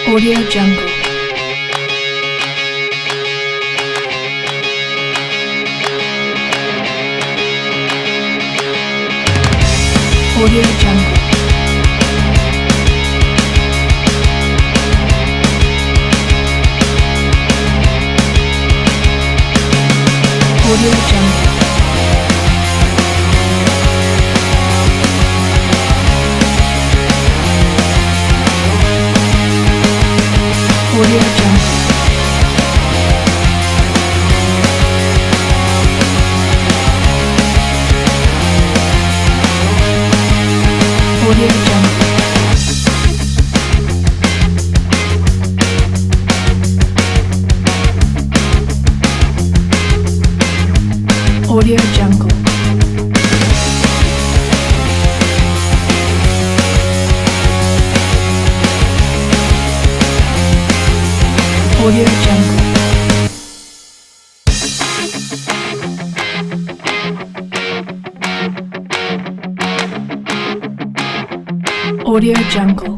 Audio Jungle. Audio Jungle. Audio Jungle. Audio Jungle. Audio Jungle. Audio Jungle. Audio Jungle. Audio Jungle.